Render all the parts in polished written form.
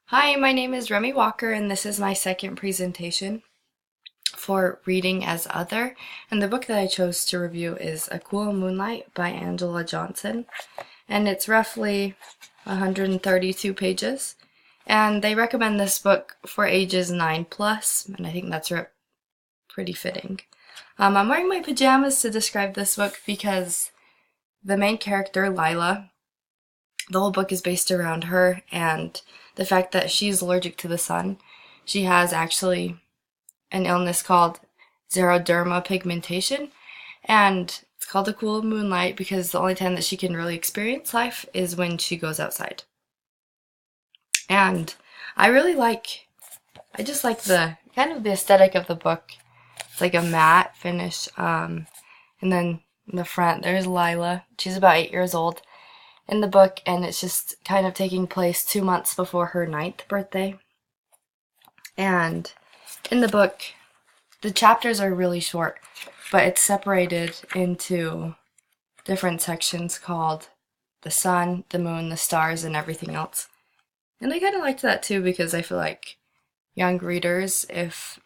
Hi, my name is Remy Walker, and this is my second presentation for Reading as Other. And the book that I chose to review is A Cool Moonlight by Angela Johnson. And it's roughly 132 pages. And they recommend this book for ages 9 plus, and I think that's pretty fitting. I'm wearing my pajamas to describe this book because the main character, Lila, the whole book is based around her and the fact that she's allergic to the sun. She has actually an illness called xeroderma pigmentation, and it's called a cool moonlight because the only time that she can really experience life is when she goes outside. And I just like the kind of the aesthetic of the book. It's like a matte finish, and then in the front there's Lila. She's about 8 years old in the book, and it's just kind of taking place 2 months before her 9th birthday. And in the book, the chapters are really short, but it's separated into different sections called the sun, the moon, the stars, and everything else. And I kind of liked that too because I feel like young readers, if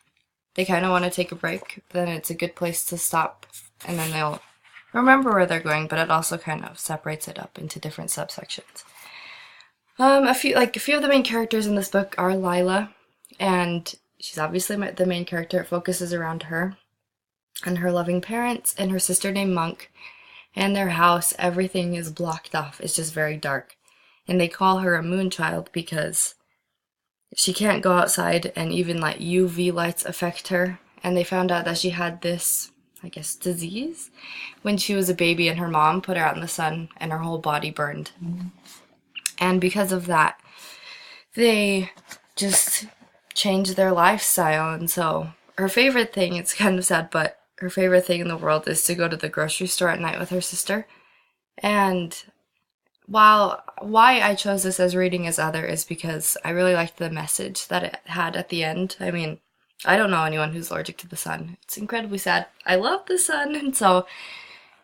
they kind of want to take a break, then it's a good place to stop, and then they'll remember where they're going, but it also kind of separates it up into different subsections. A few of the main characters in this book are Lila, and she's obviously the main character. It focuses around her and her loving parents and her sister named Monk, and their house. Everything is blocked off. It's just very dark, and they call her a moon child because she can't go outside, and even like UV lights affect her. And they found out that she had this, I guess, disease when she was a baby, and her mom put her out in the sun and her whole body burned. And because of that, they just changed their lifestyle. And so her favorite thing, it's kind of sad, but her favorite thing in the world is to go to the grocery store at night with her sister. And why I chose this as Reading as Other is because I really liked the message that it had at the end. I mean, I don't know anyone who's allergic to the sun. It's incredibly sad. I love the sun, and so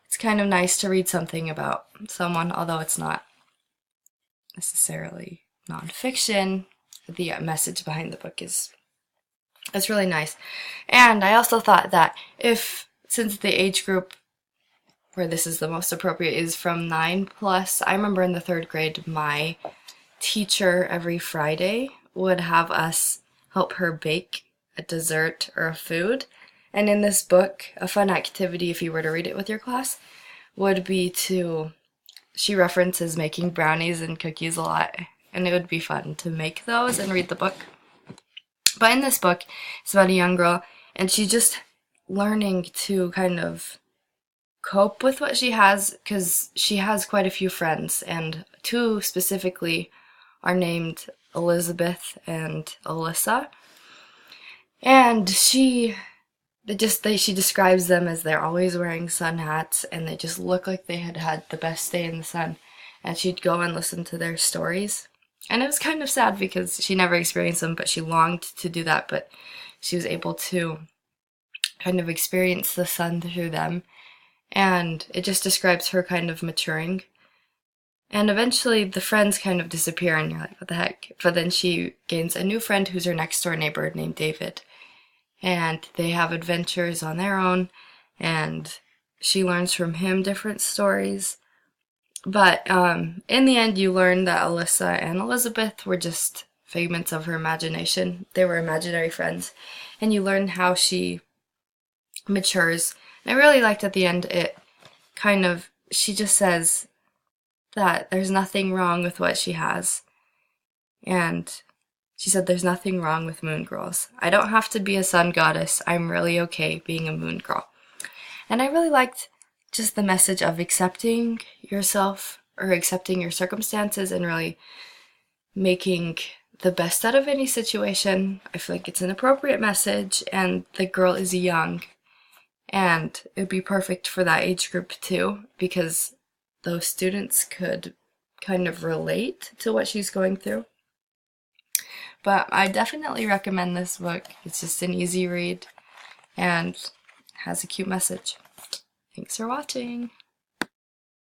it's kind of nice to read something about someone, although it's not necessarily nonfiction. The message behind the book it's really nice. And I also thought that since the age group where this is the most appropriate is from 9 plus, I remember in the 3rd grade, my teacher every Friday would have us help her bake a dessert or a food. And in this book, a fun activity, if you were to read it with your class, would be she references making brownies and cookies a lot, and it would be fun to make those and read the book. But in this book, it's about a young girl, and she's just learning to kind of cope with what she has, because she has quite a few friends, and 2 specifically are named Elizabeth and Alyssa. And she describes them as they're always wearing sun hats, and they just look like they had had the best day in the sun. And she'd go and listen to their stories. And it was kind of sad because she never experienced them, but she longed to do that. But she was able to kind of experience the sun through them. And it just describes her kind of maturing. And eventually the friends kind of disappear, and you're like, what the heck? But then she gains a new friend who's her next door neighbor named David. And they have adventures on their own, and she learns from him different stories. But in the end, you learn that Alyssa and Elizabeth were just figments of her imagination. They were imaginary friends. And you learn how she matures. And I really liked at the end, she just says that there's nothing wrong with what she has. And she said, there's nothing wrong with moon girls. I don't have to be a sun goddess. I'm really okay being a moon girl. And I really liked just the message of accepting yourself or accepting your circumstances and really making the best out of any situation. I feel like it's an appropriate message, and the girl is young, and it'd be perfect for that age group too, because those students could kind of relate to what she's going through. But I definitely recommend this book. It's just an easy read and has a cute message. Thanks for watching.